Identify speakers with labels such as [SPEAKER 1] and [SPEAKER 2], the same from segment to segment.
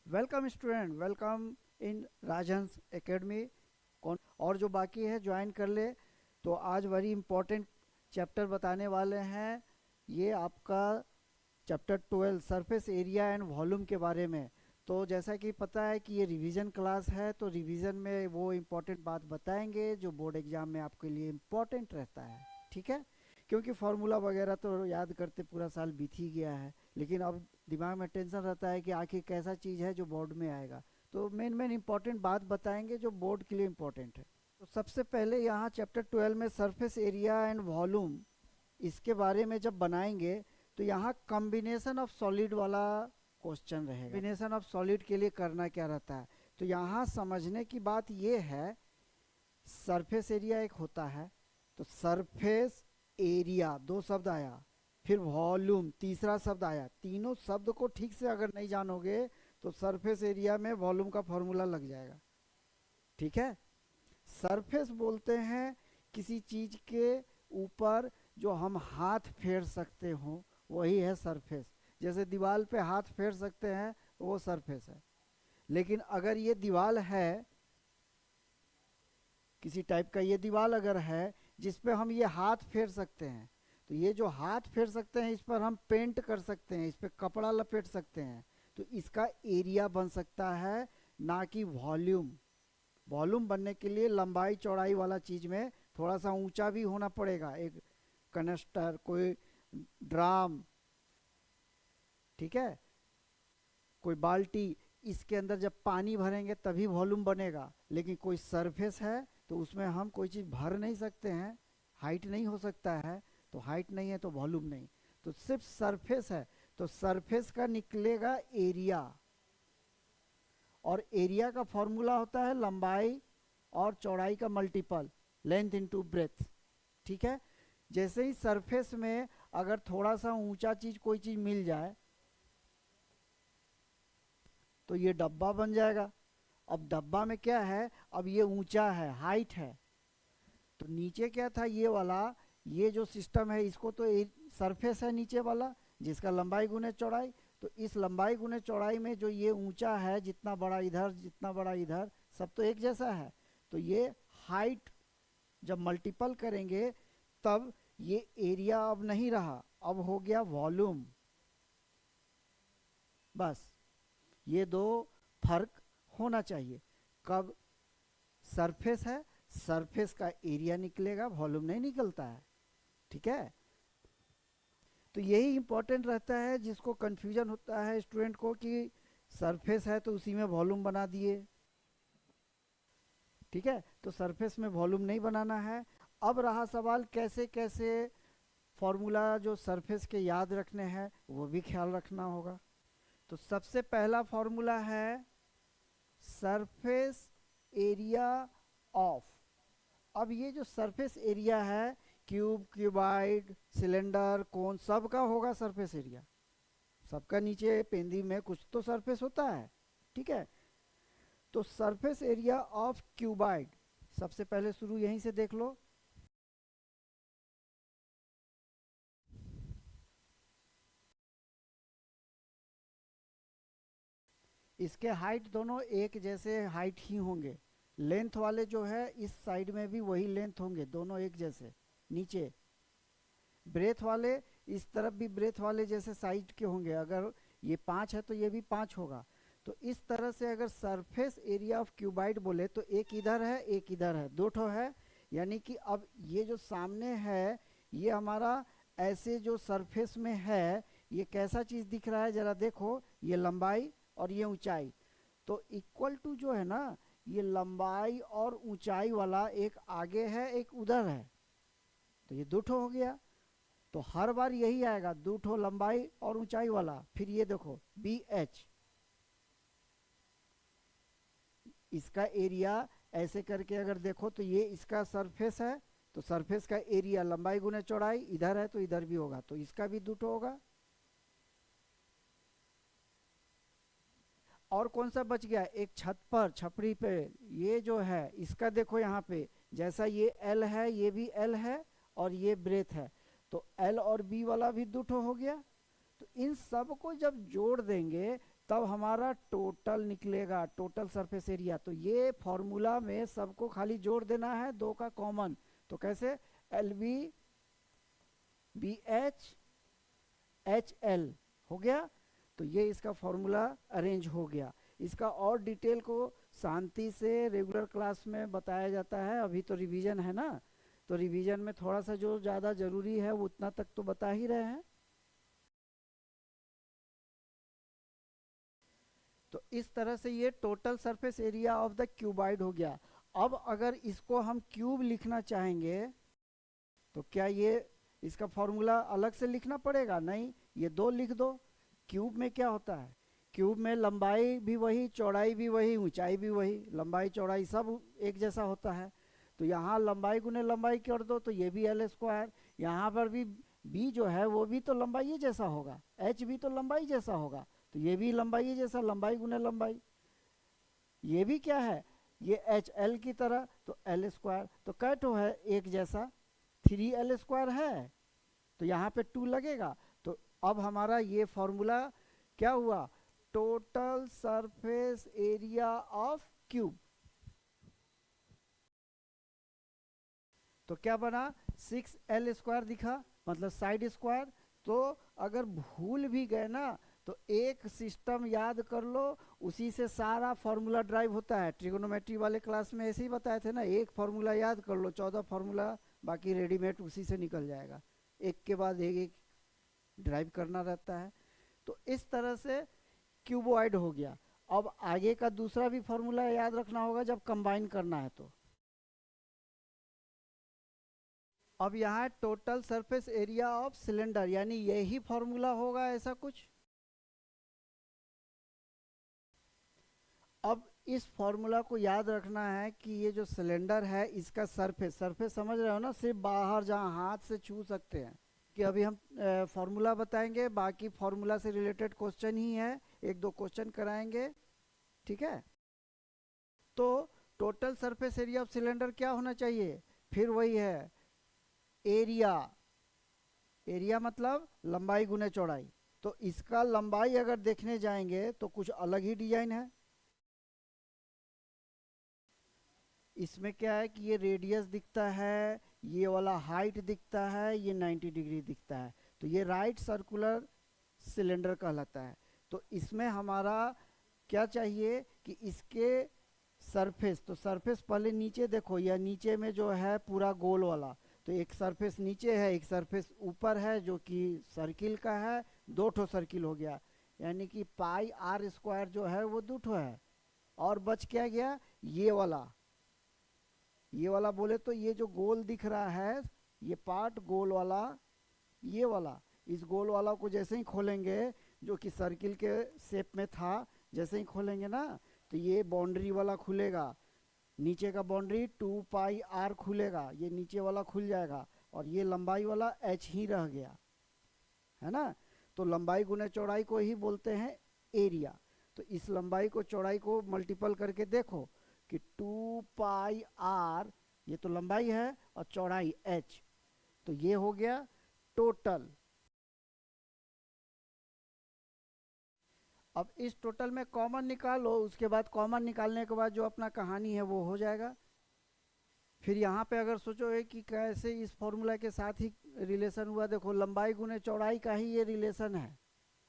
[SPEAKER 1] Welcome student, welcome in Rajhans academy. कौन और जो बाकी है ज्वाइन कर ले। तो आज वेरी इंपॉर्टेंट चैप्टर बताने वाले हैं। ये आपका chapter 12 surface area and volume के बारे में। तो जैसा कि पता है कि ये रिवीजन क्लास है, तो रिवीजन में वो इम्पोर्टेंट बात बताएंगे जो बोर्ड एग्जाम में आपके लिए इम्पोर्टेंट रहता है। ठीक है, क्योंकि फार्मूला वगैरह तो याद करते पूरा साल बीत ही गया है, लेकिन अब दिमाग में टेंशन रहता है कि आखिर कैसा चीज़ है जो बोर्ड में आएगा। तो मेन मेन इंपॉर्टेंट बात बताएंगे जो बोर्ड के लिए इम्पोर्टेंट है। तो सबसे पहले यहाँ चैप्टर 12 में सरफेस एरिया एंड वॉल्यूम, इसके बारे में जब बनाएंगे तो यहाँ कॉम्बिनेशन ऑफ सॉलिड वाला क्वेश्चन रहेगा। कॉम्बिनेशन ऑफ सॉलिड के लिए करना क्या रहता है, तो यहाँ समझने की बात ये है, सरफेस एरिया एक होता है, तो सरफेस एरिया दो शब्द आया, फिर वॉल्यूम तीसरा शब्द आया। तीनों शब्द को ठीक से अगर नहीं जानोगे तो सरफेस एरिया में वॉल्यूम का फॉर्मूला लग जाएगा। ठीक है, सरफेस बोलते हैं किसी चीज के ऊपर जो हम हाथ फेर सकते हो, वही है सरफेस। जैसे दीवार पे हाथ फेर सकते हैं तो वो सरफेस है। लेकिन अगर ये दीवार है, किसी टाइप का ये दीवार अगर है जिस पे हम ये हाथ फेर सकते हैं, तो ये जो हाथ फेर सकते हैं इस पर हम पेंट कर सकते हैं, इस पर कपड़ा लपेट सकते हैं, तो इसका एरिया बन सकता है, ना कि वॉल्यूम। वॉल्यूम बनने के लिए लंबाई चौड़ाई वाला चीज में थोड़ा सा ऊंचा भी होना पड़ेगा। एक कनेस्टर, कोई ड्राम, ठीक है, कोई बाल्टी, इसके अंदर जब पानी भरेंगे तभी वॉल्यूम बनेगा। लेकिन कोई सरफेस है तो उसमें हम कोई चीज़ भर नहीं सकते हैं, हाइट नहीं हो सकता है, तो हाइट नहीं है तो वॉल्यूम नहीं, तो सिर्फ सरफेस है। तो सरफेस का निकलेगा एरिया, और एरिया का फॉर्मूला होता है लंबाई और चौड़ाई का मल्टीपल, लेंथ इनटू ब्रेथ। ठीक है, जैसे ही सरफेस में अगर थोड़ा सा ऊंचा चीज कोई चीज मिल जाए तो ये डब्बा बन जाएगा। अब डब्बा में क्या है, अब ये ऊंचा है, हाइट है, तो नीचे क्या था ये वाला, ये जो सिस्टम है इसको तो सरफेस है नीचे वाला, जिसका लंबाई गुने चौड़ाई। तो इस लंबाई गुने चौड़ाई में जो ये ऊंचा है, जितना बड़ा इधर जितना बड़ा इधर, सब तो एक जैसा है। तो ये हाइट जब मल्टीपल करेंगे तब ये एरिया अब नहीं रहा, अब हो गया वॉल्यूम। बस ये दो फर्क होना चाहिए। कब सरफेस है, सरफेस का एरिया निकलेगा, वॉल्यूम नहीं निकलता है। ठीक है, तो यही इंपॉर्टेंट रहता है, जिसको कंफ्यूजन होता है स्टूडेंट को कि सरफेस है तो उसी में वॉल्यूम बना दिए। ठीक है, तो सरफेस में वॉल्यूम नहीं बनाना है। अब रहा सवाल कैसे कैसे फॉर्मूला जो सरफेस के याद रखने हैं वो भी ख्याल रखना होगा। तो सबसे पहला फॉर्मूला है सरफेस एरिया ऑफ। अब ये जो सरफेस एरिया है, क्यूब, क्यूबाइड, सिलेंडर, कोन, सब का होगा सरफेस एरिया। सबका नीचे पेंदी में कुछ तो सरफेस होता है। ठीक है, तो सरफेस एरिया ऑफ क्यूबाइड, सबसे पहले शुरू यहीं से देख लो। इसके हाइट दोनों एक जैसे हाइट ही होंगे। लेंथ वाले जो है इस साइड में भी वही लेंथ होंगे, दोनों एक जैसे नीचे। ब्रेथ वाले इस तरफ भी ब्रेथ वाले जैसे साइड के होंगे। अगर ये 5 है तो ये भी 5 होगा। तो इस तरह से अगर सरफेस एरिया ऑफ क्यूबाइड बोले तो एक इधर है एक इधर है, दो ठो है। यानी कि अब ये जो सामने है ये हमारा ऐसे जो सरफेस में है, ये कैसा चीज दिख रहा है जरा देखो, ये लंबाई और ये ऊंचाई, तो इक्वल टू जो है ना, ये लंबाई और ऊंचाई वाला एक आगे है एक उधर है, तो ये दो ठो हो गया। तो हर बार यही आएगा, दो ठो लंबाई और ऊंचाई वाला। फिर ये देखो बी एच, इसका एरिया ऐसे करके अगर देखो तो ये इसका सरफेस है, तो सरफेस का एरिया लंबाई गुने चौड़ाई, इधर है तो इधर भी होगा, तो इसका भी दो ठो होगा। और कौन सा बच गया, एक छत पर छपरी पे ये जो है इसका देखो यहाँ पे, जैसा ये एल है ये भी एल है और ये ब्रेथ है, तो एल और बी वाला भी दो ठो हो गया। तो इन सब को जब जोड़ देंगे तब हमारा टोटल निकलेगा, टोटल सरफेस एरिया। तो ये फॉर्मूला में सबको खाली जोड़ देना है, दो का कॉमन। तो कैसे, L B B H H L हो गया। तो ये इसका फॉर्मूला अरेंज हो गया। इसका और डिटेल को शांति से रेगुलर क्लास में बताया जाता है। अभी तो रिवीजन है ना, तो रिवीजन में थोड़ा सा जो ज़्यादा ज़रूरी है वो उतना तक तो बता ही रहे हैं। तो इस तरह से ये total surface area of the cuboid हो गया। अब अगर इसको हम क्यूब लिखना चाहेंगे तो क्या ये इसका फॉर्मूला अलग से लिखना पड़ेगा? नहीं, ये दो लिख दो। क्यूब में क्या होता है, क्यूब में लंबाई भी वही, चौड़ाई भी वही, ऊंचाई भी वही, लंबाई चौड़ाई सब एक जैसा होता है। तो यहाँ लंबाई गुने लंबाई कर दो तो ये भी एल स्क्वायर। यहाँ पर भी बी जो है वो भी तो लंबाई जैसा होगा, एच भी तो लंबाई जैसा होगा, तो ये भी लंबाई जैसा, लंबाई गुने लंबाई। ये भी क्या है, ये एच एल की तरह, तो एल स्क्वायर। तो कैटो है एक जैसा, 3 एल स्क्वायर है, तो यहाँ पे 2 लगेगा। तो अब हमारा ये फॉर्मूला क्या हुआ, total surface area of cube. तो क्या बना, 6L स्क्वायर दिखा, मतलब साइड स्क्वायर। तो अगर भूल भी गए ना तो एक सिस्टम याद कर लो, उसी से सारा फॉर्मूला ड्राइव होता है। ट्रिगोनोमेट्री वाले क्लास में ऐसे ही बताए थे ना, एक फॉर्मूला याद कर लो, 14 फॉर्मूला बाकी रेडीमेड उसी से निकल जाएगा, एक के बाद एक एक ड्राइव करना रहता है। तो इस तरह से क्यूबॉइड हो गया। अब आगे का दूसरा भी फॉर्मूला याद रखना होगा जब कंबाइन करना है तो। अब यहाँ total surface area of cylinder, यानी यही फॉर्मूला होगा ऐसा कुछ। अब इस फॉर्मूला को याद रखना है कि ये जो सिलेंडर है इसका सरफेस, सरफेस समझ रहे हो ना, सिर्फ बाहर जहाँ हाथ से छू सकते हैं। कि अभी हम फॉर्मूला बताएंगे, बाकी फॉर्मूला से रिलेटेड क्वेश्चन ही है, एक दो क्वेश्चन कराएंगे, ठीक है। तो total surface area of cylinder क्या होना चाहिए, फिर वही है एरिया। एरिया मतलब लंबाई गुने चौड़ाई। तो इसका लंबाई अगर देखने जाएंगे तो कुछ अलग ही डिजाइन है। इसमें क्या है कि ये रेडियस दिखता है, ये वाला हाइट दिखता है, ये 90 डिग्री दिखता है। तो ये राइट सर्कुलर सिलेंडर कहलाता है। तो इसमें हमारा क्या चाहिए कि इसके सरफेस, तो सरफेस पहले नीचे देखो, या नीचे में जो है पूरा गोल वाला, तो एक सरफेस नीचे है, एक सरफेस ऊपर है जो कि सर्किल का है। दो ठो सर्किल हो गया, यानी कि पाई आर स्क्वायर जो है वो 2 ठो है। और बच क्या गया, ये वाला, ये वाला बोले तो ये जो गोल दिख रहा है, ये पार्ट गोल वाला, ये वाला, इस गोल वाला को जैसे ही खोलेंगे, जो कि सर्किल के शेप में था, जैसे ही खोलेंगे ना तो ये बाउंड्री वाला खुलेगा, नीचे का बाउंड्री 2 पाई आर खुलेगा, ये नीचे वाला खुल जाएगा, और ये लंबाई वाला एच ही रह गया, है ना। तो लंबाई गुने चौड़ाई को ही बोलते हैं एरिया। तो इस लंबाई को चौड़ाई को मल्टीपल करके देखो कि 2 पाई आर, ये तो लंबाई है, और चौड़ाई एच, तो ये हो गया टोटल। अब इस टोटल में कॉमन निकालो, उसके बाद कॉमन निकालने के बाद जो अपना कहानी है वो हो जाएगा। फिर यहाँ पे अगर सोचोगे कि कैसे इस फॉर्मूला के साथ ही रिलेशन हुआ, देखो लंबाई गुने चौड़ाई का ही ये रिलेशन है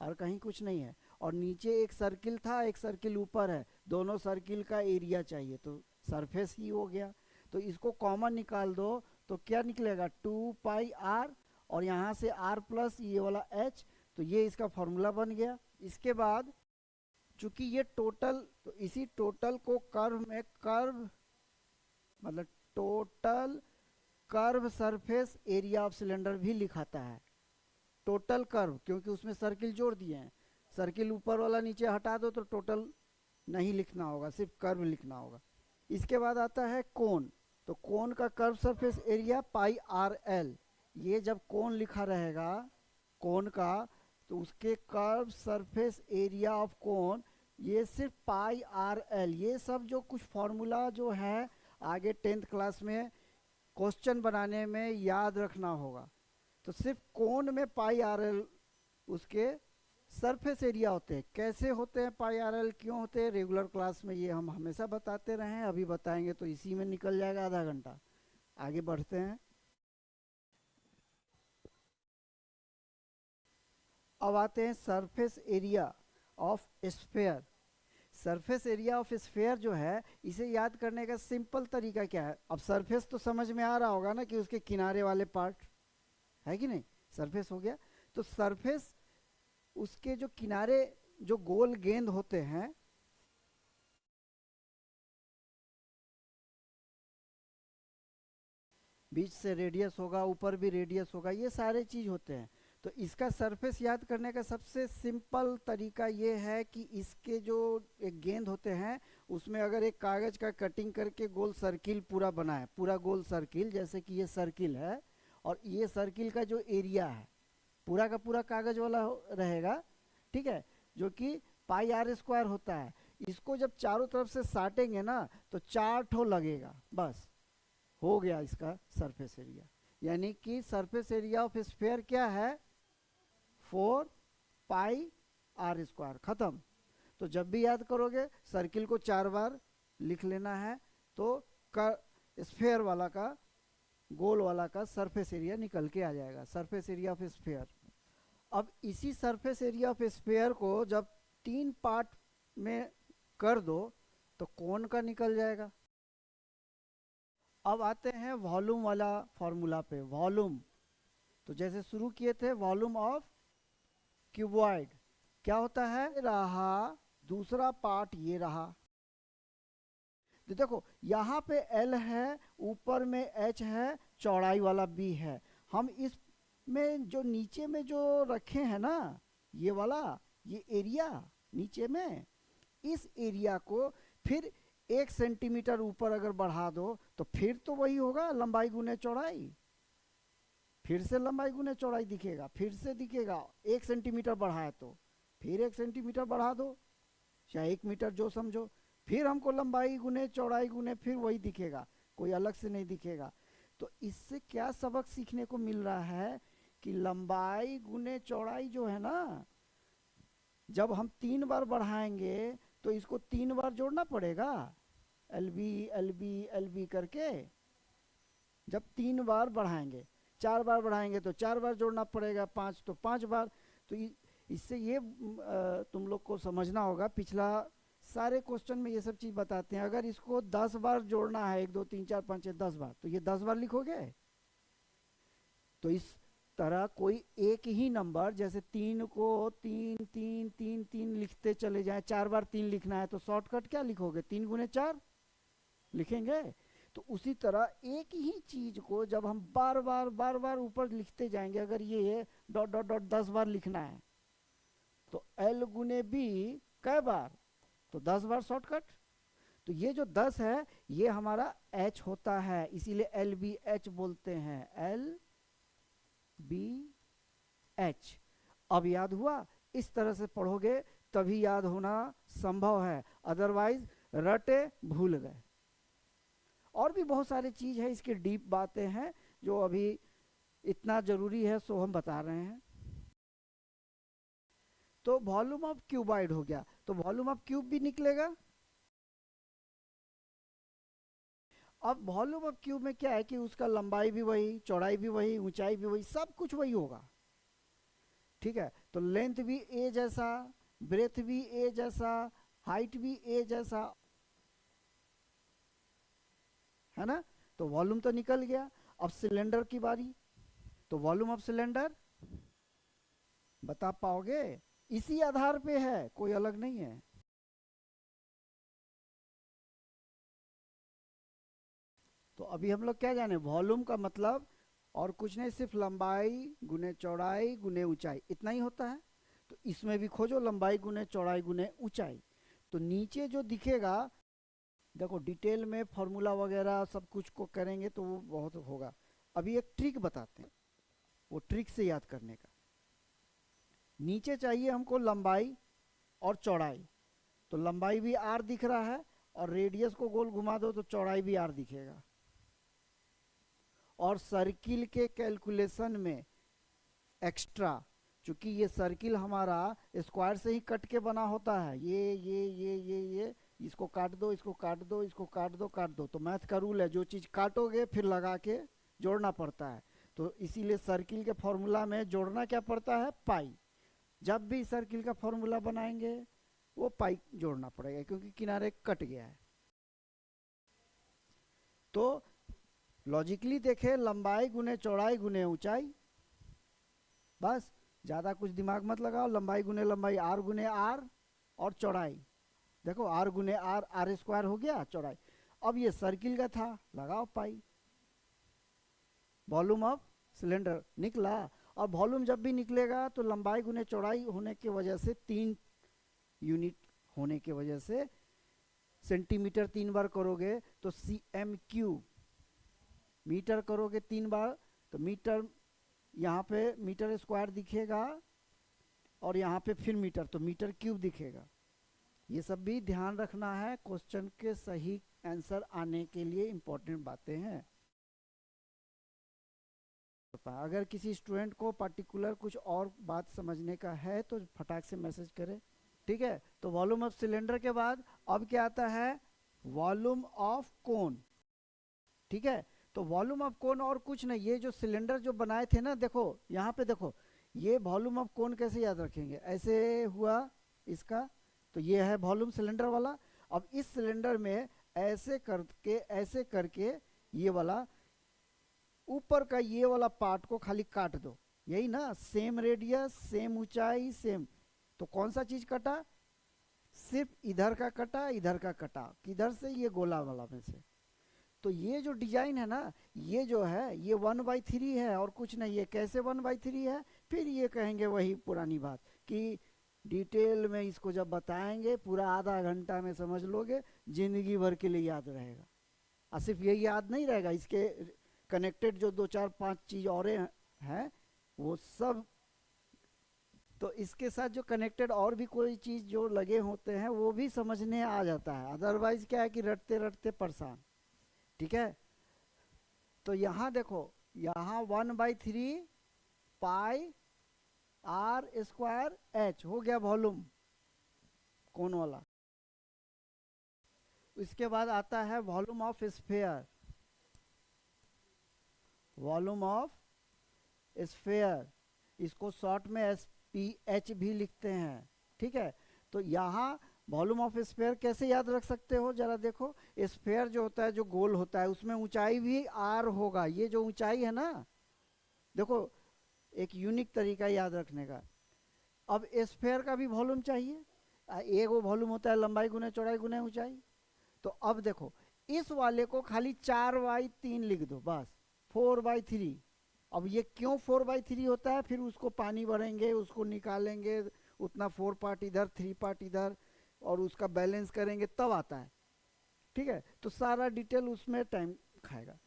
[SPEAKER 1] और कहीं कुछ नहीं है। और नीचे एक सर्किल था, एक सर्किल ऊपर है, दोनों सर्किल का एरिया चाहिए, तो सरफेस ही हो गया। तो इसको कॉमन निकाल दो तो क्या निकलेगा, 2 पाई आर, और यहाँ से आर प्लस ये वाला एच, तो ये इसका फॉर्मूला बन गया। इसके बाद चूंकि ये टोटल, तो इसी टोटल को कर्व में, कर्व मतलब total curve surface area of cylinder भी लिखाता है। टोटल कर्व, क्योंकि उसमें सर्किल जोड़ दिए हैं, सर्किल ऊपर वाला नीचे हटा दो तो टोटल नहीं लिखना होगा, सिर्फ कर्व लिखना होगा। इसके बाद आता है कोन। तो कोन का curve surface area pi R L. ये जब कोन लिखा रहेगा कोन का, तो उसके curve surface area of cone ये सिर्फ पाई आर एल। ये सब जो कुछ फॉर्मूला जो है आगे 10th क्लास में क्वेश्चन बनाने में याद रखना होगा। तो सिर्फ कोन में पाई आर एल उसके सरफेस एरिया होते हैं। कैसे होते हैं पाई आर एल, क्यों होते हैं, रेगुलर क्लास में ये हम हमेशा बताते रहे हैं, अभी बताएंगे तो इसी में निकल जाएगा आधा घंटा। आगे बढ़ते हैं। अब आते हैं surface area of sphere. Surface area of sphere जो है, इसे याद करने का सिंपल तरीका क्या है। अब सरफेस तो समझ में आ रहा होगा ना कि उसके किनारे वाले पार्ट है कि नहीं, सरफेस हो गया। तो सरफेस, उसके जो किनारे जो गोल गेंद होते हैं, बीच से रेडियस होगा, ऊपर भी रेडियस होगा, ये सारे चीज होते हैं। तो इसका सरफेस याद करने का सबसे सिंपल तरीका ये है कि इसके जो एक गेंद होते हैं, उसमें अगर एक कागज का कटिंग करके गोल सर्किल पूरा बनाए, पूरा गोल सर्किल, जैसे कि ये सर्किल है, और ये सर्किल का जो एरिया है पूरा का पूरा कागज वाला रहेगा, ठीक है, जो कि पाई आर स्क्वायर होता है। इसको जब चारों तरफ से साटेंगे ना तो 4 ठो लगेगा, बस हो गया इसका सरफेस एरिया। यानी कि सरफेस एरिया ऑफ स्फीयर क्या है, 4 पाई आर स्क्वायर, खत्म। तो जब भी याद करोगे सर्किल को 4 बार लिख लेना है, तो स्फीयर वाला का, गोल वाला का सरफेस एरिया निकल के आ जाएगा, सरफेस एरिया ऑफ स्फीयर। अब इसी सरफेस एरिया ऑफ स्फीयर को जब 3 पार्ट में कर दो तो कौन का निकल जाएगा। अब आते हैं वॉल्यूम वाला फॉर्मूला पे। वॉल्यूम, तो जैसे शुरू किए थे वॉल्यूम ऑफ क्यूबॉइड, क्या होता है, रहा दूसरा पार्ट ये रहा। तो देखो यहाँ पे L है, ऊपर में H है, चौड़ाई वाला B है। हम इस में जो नीचे में जो रखे हैं ना, ये वाला, ये एरिया नीचे में, इस एरिया को फिर 1 सेंटीमीटर ऊपर अगर बढ़ा दो तो फिर तो वही होगा लंबाई गुने चौड़ाई, फिर से लंबाई गुने चौड़ाई दिखेगा, फिर से दिखेगा। 1 सेंटीमीटर बढ़ाए तो फिर 1 सेंटीमीटर बढ़ा दो, चाहे 1 मीटर जो समझो, फिर हमको लंबाई गुने चौड़ाई गुने फिर वही दिखेगा, कोई अलग से नहीं दिखेगा। तो इससे क्या सबक सीखने को मिल रहा है कि लंबाई गुने चौड़ाई जो है ना, जब हम 3 बार बढ़ाएंगे तो इसको 3 बार जोड़ना पड़ेगा, LB LB LB करके। जब 3 बार बढ़ाएंगे, 4 बार बढ़ाएंगे तो 4 बार जोड़ना पड़ेगा, 5 तो 5 बार। तो इससे ये तुम लोग को समझना होगा, पिछला सारे क्वेश्चन में ये सब चीज बताते हैं। अगर इसको 10 बार जोड़ना है, 1 2 3 4 5 6 10 बार, तो ये 10 बार लिखोगे। तो इस तरह कोई एक ही नंबर, जैसे 3 को 3 3 3 3 लिखते चले जाएं, 4 बार 3 लिखना है तो शॉर्टकट क्या लिखोगे, 3 गुने 4 लिखेंगे। तो उसी तरह एक ही चीज को जब हम बार बार ऊपर लिखते जाएंगे, अगर ये डॉट डॉट डॉट 10 बार लिखना है तो L गुने B कै बार, तो 10 बार शॉर्टकट। तो ये जो 10 है ये हमारा H होता है, इसीलिए LBH बोलते हैं, LBH। अब याद हुआ, इस तरह से पढ़ोगे तभी याद होना संभव है, अदरवाइज रटे भूल गए। और भी बहुत सारी चीज है, इसकी डीप बातें हैं जो अभी इतना जरूरी है सो हम बता रहे हैं। तो वॉल्यूम ऑफ क्यूबॉइड हो गया, तो वॉल्यूम ऑफ क्यूब भी निकलेगा। अब वॉल्यूम ऑफ क्यूब में क्या है कि उसका लंबाई भी वही, चौड़ाई भी वही, ऊंचाई भी वही, सब कुछ वही होगा, ठीक है। तो लेंथ भी ए जैसा, ब्रेथ भी ए जैसा, हाइट भी ए जैसा, है ना। तो वॉल्यूम तो निकल गया। अब सिलेंडर की बारी, तो वॉल्यूम ऑफ सिलेंडर बता पाओगे, इसी आधार पे है, कोई अलग नहीं है। तो अभी हम लोग क्या जाने, वॉल्यूम का मतलब और कुछ नहीं, सिर्फ लंबाई गुने चौड़ाई गुने ऊंचाई, इतना ही होता है। तो इसमें भी खोजो लंबाई गुने चौड़ाई गुने ऊंचाई। तो नीचे जो दिखेगा, देखो डिटेल में फॉर्मूला वगैरह सब कुछ को करेंगे तो वो बहुत होगा। अभी एक ट्रिक बताते हैं, वो ट्रिक से याद करने का। नीचे चाहिए हमको लंबाई और चौड़ाई, तो लंबाई भी R दिख रहा है, और रेडियस को गोल घुमा दो तो चौड़ाई भी R दिखेगा। और सर्किल के कैलकुलेशन में एक्स्ट्रा, चूंकि ये सर्किल हमारा स्क्वायर से ही कट के बना होता है, ये इसको काट दो, इसको काट दो, इसको काट दो, काट दो। तो मैथ का रूल है, जो चीज़ काटोगे फिर लगा के जोड़ना पड़ता है। तो इसीलिए सर्किल के फॉर्मूला में जोड़ना क्या पड़ता है, पाई। जब भी सर्किल का फॉर्मूला बनाएंगे वो पाई जोड़ना पड़ेगा, क्योंकि किनारे कट गया है। तो लॉजिकली देखें, लंबाई गुने चौड़ाई गुने ऊंचाई, बस ज़्यादा कुछ दिमाग मत लगाओ। लंबाई गुने लंबाई, आर गुने आर, और चौड़ाई देखो आर गुने आर, आर स्क्वायर हो गया चौड़ाई। अब ये सर्किल का था, लगाओ पाई। वॉल्यूम ऑफ सिलेंडर निकला। और वॉल्यूम जब भी निकलेगा तो लंबाई गुने चौड़ाई होने की वजह से 3 यूनिट होने की वजह से सेंटीमीटर 3 बार करोगे तो cm3, मीटर करोगे 3 बार तो मीटर, यहाँ पे मीटर स्क्वायर दिखेगा और यहाँ पे फिर मीटर, तो मीटर क्यूब दिखेगा। ये सब भी ध्यान रखना है, क्वेश्चन के सही आंसर आने के लिए इम्पोर्टेंट बातें हैं। अगर किसी स्टूडेंट को पर्टिकुलर कुछ और बात समझने का है तो फटाक से मैसेज करें, ठीक है। तो वॉल्यूम ऑफ सिलेंडर के बाद अब क्या आता है, वॉल्यूम ऑफ कोन, ठीक है। तो वॉल्यूम ऑफ कोन और कुछ नहीं, ये जो सिलेंडर जो बनाए थे ना, देखो यहाँ पे देखो, ये वॉल्यूम ऑफ कोन कैसे याद रखेंगे, ऐसे हुआ इसका, तो ये है वॉल्यूम सिलेंडर वाला। अब इस सिलेंडर में ऐसे करके ये वाला ऊपर का ये वाला पार्ट को खाली काट दो, यही ना, सेम रेडियस सेम ऊंचाई सेम। तो कौन सा चीज कटा, सिर्फ इधर का कटा, इधर का कटा, किधर से, ये गोला वाला में से। तो ये जो डिजाइन है ना, ये जो है ये 1/3 है और कुछ नहीं है। कैसे 1/3 है, फिर ये कहेंगे वही पुरानी बात कि डिटेल में इसको जब बताएंगे पूरा आधा घंटा में समझ लोगे, जिंदगी भर के लिए याद रहेगा। और सिर्फ यही याद नहीं रहेगा, इसके कनेक्टेड जो 2 4 5 चीज और हैं वो सब, तो इसके साथ जो कनेक्टेड और भी कोई चीज जो लगे होते हैं वो भी समझने आ जाता है। अदरवाइज क्या है कि रटते रटते परेशान, ठीक है। तो यहाँ देखो, यहाँ 1/3 पाई आर स्क्वायर एच हो गया वॉल्यूम कोन वाला। इसके बाद आता है volume of sphere, volume of sphere, इसको शॉर्ट में SPH भी लिखते हैं, ठीक है। तो यहाँ वॉल्यूम ऑफ स्फीयर कैसे याद रख सकते हो, जरा देखो। स्फीयर जो होता है, जो गोल होता है, उसमें ऊंचाई भी R होगा। ये जो ऊंचाई है ना, देखो एक यूनिक तरीका याद रखने का। अब स्फीयर का भी वॉल्यूम चाहिए, एक वो वॉल्यूम होता है लंबाई गुने चौड़ाई गुने ऊंचाई। तो अब देखो, इस वाले को खाली 4/3 लिख दो, बस 4/3। अब ये क्यों 4/3 होता है, फिर उसको पानी भरेंगे, उसको निकालेंगे, उतना 4 पार्ट इधर 3 पार्ट इधर, और उसका बैलेंस करेंगे तब आता है, ठीक है। तो सारा डिटेल उसमें टाइम खाएगा।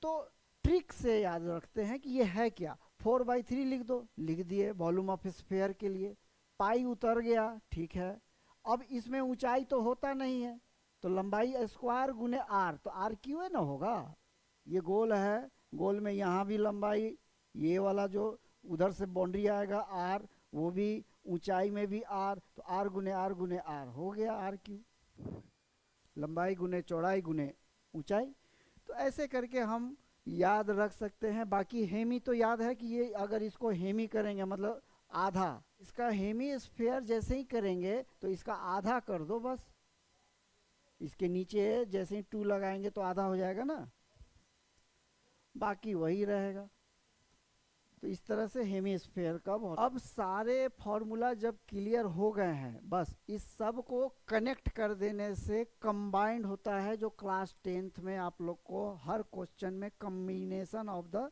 [SPEAKER 1] तो ट्रिक से याद रखते हैं कि ये है क्या, 4/3 लिख दो, लिख दिए वॉल्यूम ऑफ स्फीयर के लिए। पाई उतर गया, ठीक है। अब इसमें ऊंचाई तो होता नहीं है, तो लंबाई स्क्वायर गुने आर, तो आर क्यू है ना होगा। ये गोल है, गोल में यहाँ भी लंबाई, ये वाला जो उधर से बाउंड्री आएगा आर, वो भी ऊंचाई में भी आर, तो आर गुने आर हो गया आर क्यू, लंबाई गुने चौड़ाई गुने ऊंचाई। तो ऐसे करके हम याद रख सकते हैं। बाकी हेमी तो याद है कि ये अगर इसको हेमी करेंगे मतलब आधा, इसका हेमी स्फीयर जैसे ही करेंगे तो इसका आधा कर दो बस। इसके नीचे जैसे ही 2 लगाएंगे तो आधा हो जाएगा ना, बाकी वही रहेगा। तो इस तरह से हेमीस्फीयर का अब सारे फॉर्मूला जब क्लियर हो गए हैं, बस इस सब को कनेक्ट कर देने से कंबाइंड होता है, जो क्लास 10th में आप लोग को हर क्वेश्चन में कॉम्बिनेशन ऑफ द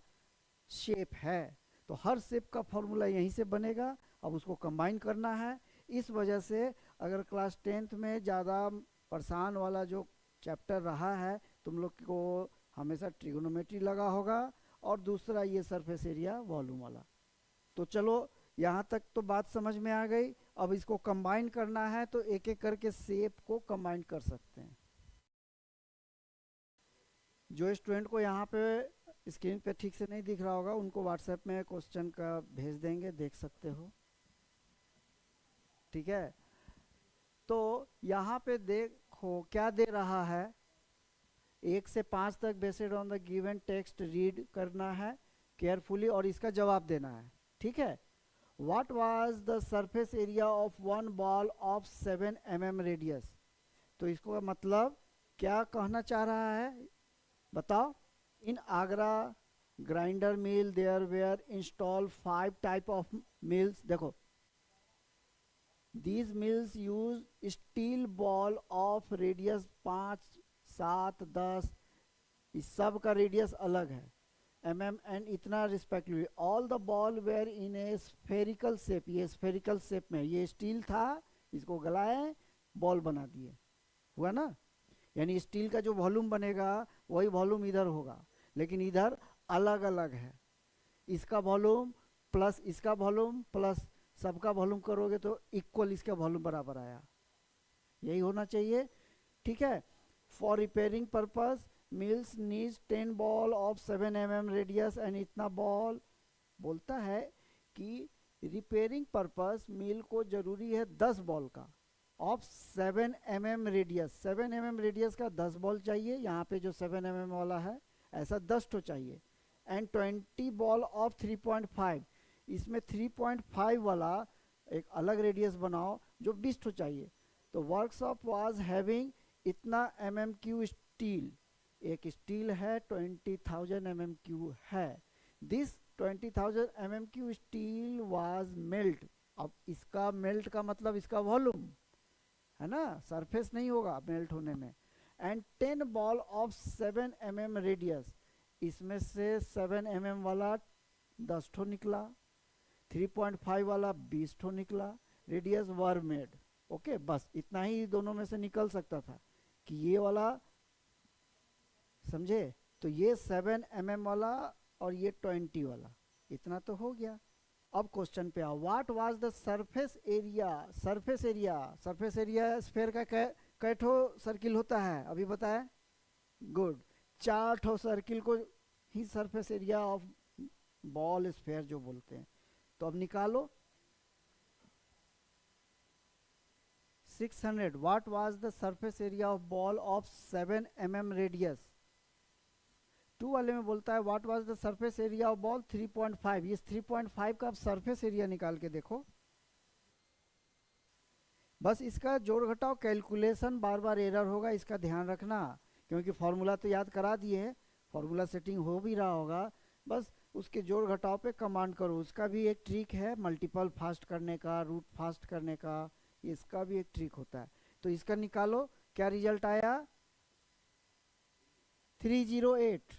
[SPEAKER 1] शेप है। तो हर शेप का फॉर्मूला यहीं से बनेगा, अब उसको कंबाइन करना है। इस वजह से अगर क्लास 10th में ज़्यादा परेशान वाला जो चैप्टर रहा है, तुम लोग को हमेशा ट्रिगोनोमेट्री लगा होगा, और दूसरा ये सरफेस एरिया वॉल्यूम वाला। तो चलो यहाँ तक तो बात समझ में आ गई। अब इसको कंबाइन करना है तो एक एक करके शेप को कंबाइन कर सकते हैं। जो स्टूडेंट को यहाँ पे स्क्रीन पे ठीक से नहीं दिख रहा होगा, उनको व्हाट्सएप में क्वेश्चन का भेज देंगे, देख सकते हो। ठीक है, तो यहाँ पे देखो क्या दे रहा है, 1 से 5 तक based on the given text read करना है केयरफुली और इसका जवाब देना है। ठीक है, what was the surface area of one ball of 7 mm radius. तो इसको मतलब क्या कहना चाह रहा है बताओ। In Agra grinder mill there were install 5 type of mills. देखो, these mills use steel ball of radius 5, 7, 10, इस सब का रेडियस अलग है, mm एंड इतना respectively. All the ball were in a spherical shape, ये स्फेरिकल शेप में, ये स्टील था, इसको गलाए बॉल बना दिए, हुआ ना। यानी स्टील का जो वॉल्यूम बनेगा वही वॉल्यूम इधर होगा, लेकिन इधर अलग अलग है। इसका वॉल्यूम प्लस इसका वॉल्यूम प्लस सबका वॉल्यूम करोगे तो इक्वल इसका वॉल्यूम बराबर आया, यही होना चाहिए। ठीक है, for repairing purpose mills needs 10 ball of 7 mm radius and इतना बॉल। बोलता है कि रिपेयरिंग पर्पस मिल को जरूरी है 10 बॉल का of 7 mm radius, 7 mm radius का 10 बॉल चाहिए। यहाँ पे जो 7 mm वाला है ऐसा 10 तो चाहिए। एंड 20 बॉल ऑफ 3.5, इसमें 3.5 वाला एक अलग रेडियस बनाओ जो 20 तो चाहिए। तो वर्कशॉप वाज हैविंग इतना mm3 स्टील, एक स्टील है 20,000 mm3 है। This 20,000 mm3 steel was melt. अब इसका मेल्ट का मतलब इसका वॉल्यूम है ना, सरफेस नहीं होगा मेल्ट होने में। And 10 ball of 7 mm radius, इसमें से 7 mm वाला 10 ठो निकला, 3.5 वाला 20 ठो निकला, रेडियस वर मेड। ओके, बस इतना ही दोनों में से निकल सकता था कि ये वाला, समझे। तो ये 7 mm वाला और ये 20 वाला, इतना तो हो गया। अब क्वेश्चन पे आओ, what was the surface area. Surface area, surface area sphere का कै ठो सर्किल होता है अभी बताया, गुड, 4 ठो सर्किल को ही surface area of ball sphere जो बोलते हैं। तो अब निकालो 600, what was the surface area of ball of 7 mm radius. 2 वाले में बोलता है what was the surface area of ball 3.5, इस 3.5 का आप सरफेस एरिया निकाल के देखो। बस इसका जोड़ घटाव कैलकुलेशन बार बार एरर होगा, इसका ध्यान रखना, क्योंकि फॉर्मूला तो याद करा दिए, फॉर्मूला सेटिंग हो भी रहा होगा, बस उसके जोड़ घटाव पे कमांड करो। उसका भी एक ट्रिक है मल्टीपल फास्ट करने का, रूट फास्ट करने का, इसका भी एक ट्रिक होता है। तो इसका निकालो, क्या रिजल्ट आया 308,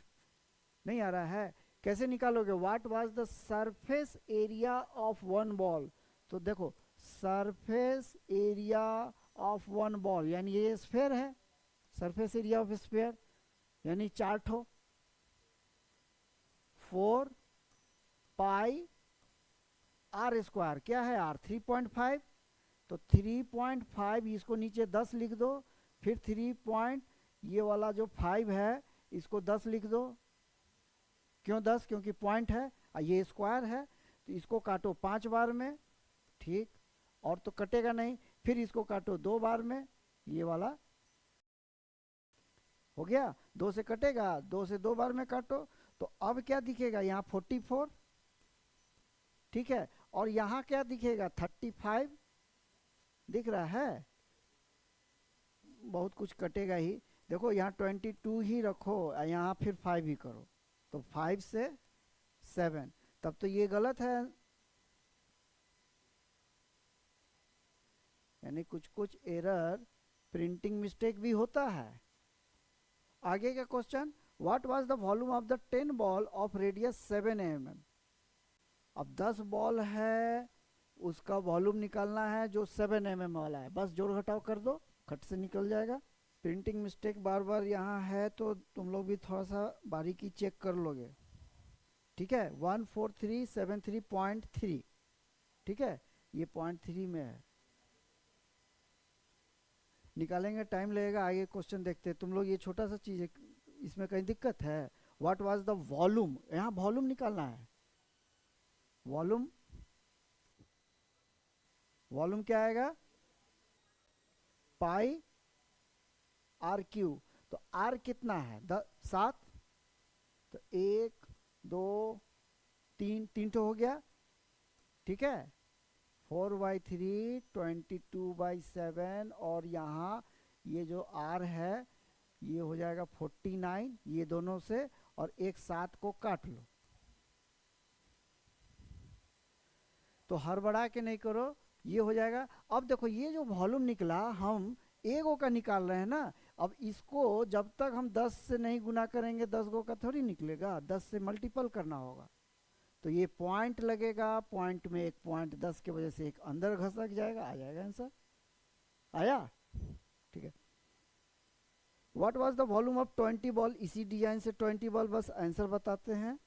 [SPEAKER 1] नहीं आ रहा है, कैसे निकालोगे। What was the surface area of one ball. तो देखो surface area of one ball यानी ये स्फीयर है, सरफेस एरिया ऑफ स्फीयर यानी 4 ठो, 4 पाई आर स्क्वायर, क्या है आर 3.5, तो 3.5 इसको नीचे 10 लिख दो, फिर 3 ये वाला जो 5 है इसको 10 लिख दो। क्यों 10, क्योंकि पॉइंट है, ये स्क्वायर है, तो इसको काटो 5 बार में, ठीक, और तो कटेगा नहीं, फिर इसको काटो 2 बार में, ये वाला हो गया, 2 से कटेगा, 2 से 2 बार में काटो, तो अब क्या दिखेगा यहाँ 44, ठीक है, और यहाँ क्या दिखेगा 35 दिख रहा है, बहुत कुछ कटेगा ही। देखो यहाँ 22 ही रखो, यहाँ फिर 5 ही करो, तो 5 से 7, तब तो ये गलत है, यानी कुछ कुछ एरर, प्रिंटिंग मिस्टेक भी होता है। आगे का question, what was the volume of the 10 ball of radius 7 mm। अब 10 बॉल है, उसका वॉल्यूम निकालना है जो 7 mm वाला है, बस जोड़ घटाव कर दो, खट से निकल जाएगा। प्रिंटिंग मिस्टेक बार बार यहाँ है तो तुम लोग भी थोड़ा सा बारीकी चेक कर लोगे, ठीक है। 14373.3, ठीक है, ये 0.3 में है, निकालेंगे, टाइम लगेगा। आगे क्वेश्चन देखते हैं। तुम लोग ये छोटा सा चीज़ है, इसमें कहीं दिक्कत है, व्हाट वाज द वॉल्यूम, यहाँ वॉल्यूम निकालना है। वॉल्यूम, वॉल्यूम क्या आएगा, पाई आर क्यू। तो आर कितना है, 7, तो 1 2 3, 3 तो हो गया, ठीक है। 4/3 22/7, और यहाँ ये जो आर है ये हो जाएगा 49, ये दोनों से, और एक 7 को काट लो। तो हड़बड़ा के नहीं करो, ये हो जाएगा। अब देखो ये जो वॉल्यूम निकला, हम एगो का निकाल रहे हैं ना, अब इसको जब तक हम 10 से नहीं गुना करेंगे 10 गो का थोड़ी निकलेगा, 10 से मल्टीपल करना होगा। तो ये पॉइंट लगेगा, पॉइंट में एक पॉइंट 10 के वजह से एक अंदर घसक जाएगा, आ जाएगा आंसर। आया, ठीक है। What was the volume of 20 ball, इसी डिजाइन से 20 बॉल, बस आंसर बताते हैं।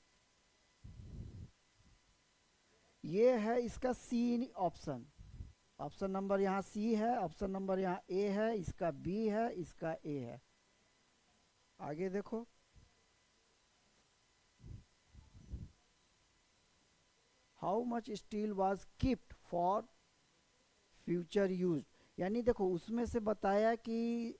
[SPEAKER 1] ये है इसका सी ऑप्शन, ऑप्शन नंबर यहाँ सी है, ऑप्शन नंबर यहाँ ए है, इसका बी है, इसका ए है। आगे देखो, how much steel was keeped for future use, यानी देखो उसमें से बताया कि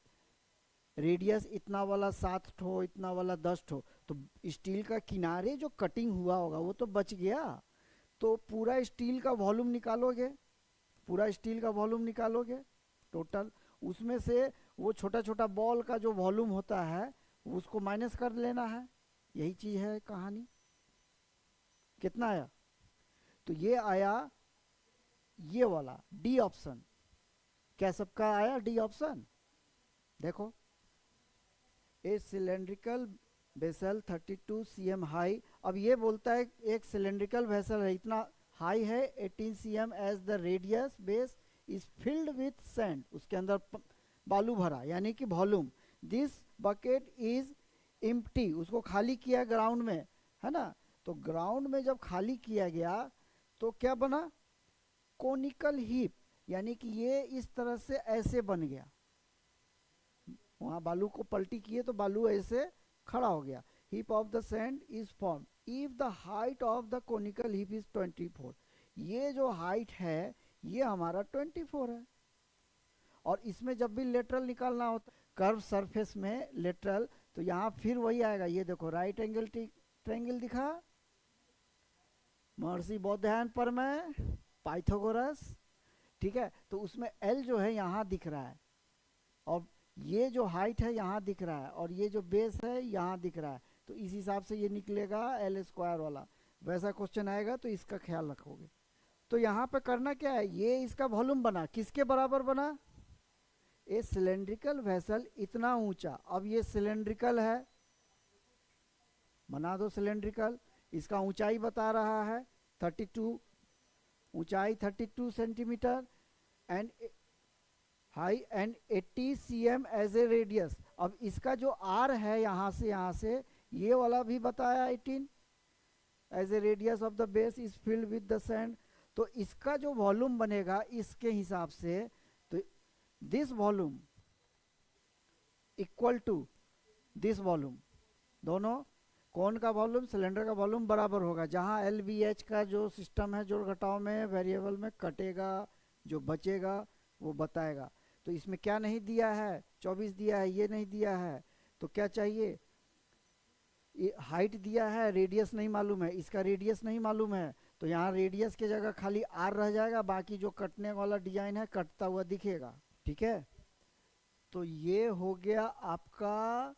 [SPEAKER 1] रेडियस इतना वाला 7 ठो, इतना वाला 10 ठो, तो स्टील का किनारे जो कटिंग हुआ होगा वो तो बच गया। तो पूरा स्टील का वॉल्यूम निकालोगे, पूरा स्टील का वॉल्यूम निकालोगे टोटल, उसमें से वो छोटा छोटा बॉल का जो वॉल्यूम होता है उसको माइनस कर लेना है, यही चीज है कहानी। कितना आया, तो ये आया ये वाला डी ऑप्शन। क्या सबका आया डी ऑप्शन, देखो। ए सिलेंड्रिकल वेसल 32 cm हाई, अब ये बोलता है एक सिलेंड्रिकल वेसल है, इतना हाई है, 18 cm as the radius base is filled with sand, उसके अंदर बालू भरा, यानी कि volume. This bucket is empty, उसको खाली किया ग्राउंड में, है ना। तो ग्राउंड में जब खाली किया गया तो क्या बना, कोनिकल हीप, यानी कि ये इस तरह से ऐसे बन गया, वहां बालू को पलटी किए तो बालू ऐसे खड़ा हो गया। Heap of the sand is form if the height of the conical heap is 24, ये जो हाइट है ये हमारा 24 है। और इसमें जब भी लेटरल निकालना होता कर्व सरफेस में लेटरल, तो यहाँ फिर वही आएगा, ये देखो राइट एंगल ट्रायंगल दिखा, महर्षि बौद्धयान पर मैं पाइथागोरस, ठीक है। तो उसमें एल जो है यहाँ दिख रहा है, और ये जो हाइट है यहाँ दिख रहा है, और ये जो बेस है यहाँ दिख रहा है, तो इस हिसाब से ये निकलेगा एल स्क्वायर वाला। वैसा क्वेश्चन आएगा तो इसका ख्याल रखोगे। तो यहाँ पे करना क्या है, ये इसका वॉल्यूम बना, किसके बराबर बना, ए सिलेंड्रिकल वेसल इतना ऊंचा। अब ये सिलेंड्रिकल है, बना दो सिलेंड्रिकल, इसका ऊंचाई बता रहा है 32, ऊंचाई 32 centimetre, and high and 80 cm as a radius. अब इसका जो आर है यहाँ से ये वाला भी बताया 18 as a radius of the base is filled with the sand. तो इसका जो वॉल्यूम बनेगा इसके हिसाब से, तो this volume equal to this volume, दोनों कौन का वॉल्यूम, सिलेंडर का वॉल्यूम बराबर होगा। जहाँ एल बी एच का जो सिस्टम है जोड़ घटाव में वेरिएबल में कटेगा, जो बचेगा वो बताएगा। तो इसमें क्या नहीं दिया है, 24 दिया है, ये नहीं दिया है, तो क्या चाहिए, हाइट दिया है, रेडियस नहीं मालूम है, इसका रेडियस नहीं मालूम है, तो यहाँ रेडियस के जगह खाली आर रह जाएगा, बाकी जो कटने वाला डिजाइन है कटता हुआ दिखेगा, ठीक है। तो ये हो गया आपका।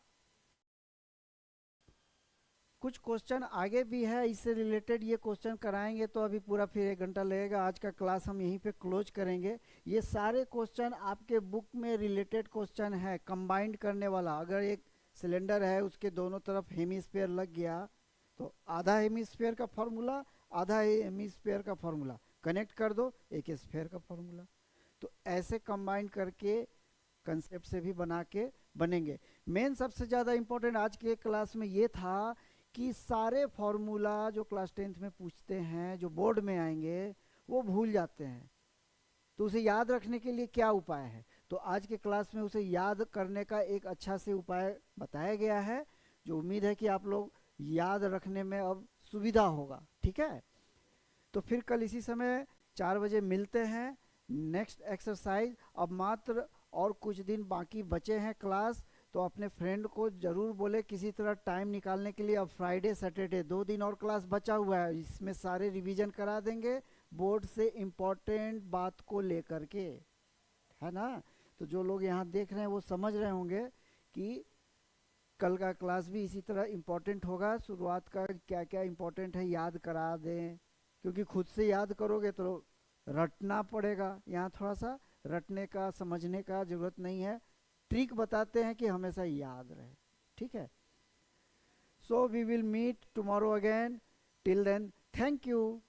[SPEAKER 1] कुछ क्वेश्चन आगे भी है इससे रिलेटेड, ये क्वेश्चन कराएंगे तो अभी पूरा फिर 1 घंटा लगेगा। आज का क्लास हम यहीं पे क्लोज करेंगे। ये सारे क्वेश्चन आपके बुक में रिलेटेड क्वेश्चन है, कंबाइंड करने वाला। अगर एक सिलेंडर है उसके दोनों तरफ हेमिस्फीयर लग गया तो आधा हेमिस्फीयर का फॉर्मूला, आधा हेमिस्फीयर का फॉर्मूला कनेक्ट कर दो, एक स्फीयर का फॉर्मूला। तो ऐसे कंबाइन करके कंसेप्ट से भी बना के बनेंगे। मेन सबसे ज़्यादा इम्पोर्टेंट आज के क्लास में ये था कि सारे फॉर्मूला जो क्लास 10th में पूछते हैं, जो बोर्ड में आएंगे, वो भूल जाते हैं। तो उसे याद रखने के लिए क्या उपाय है, तो आज के क्लास में उसे याद करने का एक अच्छा से उपाय बताया गया है, जो उम्मीद है कि आप लोग याद रखने में अब सुविधा होगा। ठीक है, तो फिर कल इसी समय 4 बजे मिलते हैं। नेक्स्ट एक्सरसाइज, अब मात्र और कुछ दिन बाकी बचे हैं क्लास, तो अपने फ्रेंड को ज़रूर बोले किसी तरह टाइम निकालने के लिए। अब फ्राइडे सैटरडे 2 दिन और क्लास बचा हुआ है, इसमें सारे रिवीजन करा देंगे बोर्ड से इम्पोर्टेंट बात को लेकर के, है ना। तो जो लोग यहाँ देख रहे हैं वो समझ रहे होंगे कि कल का क्लास भी इसी तरह इम्पोर्टेंट होगा। शुरुआत का क्या क्या इम्पोर्टेंट है याद करा दें, क्योंकि खुद से याद करोगे तो रटना पड़ेगा। यहाँ थोड़ा सा रटने का समझने का ज़रूरत नहीं है, ट्रिक बताते हैं कि हमेशा याद रहे। ठीक है, so we will meet tomorrow again, till then thank you.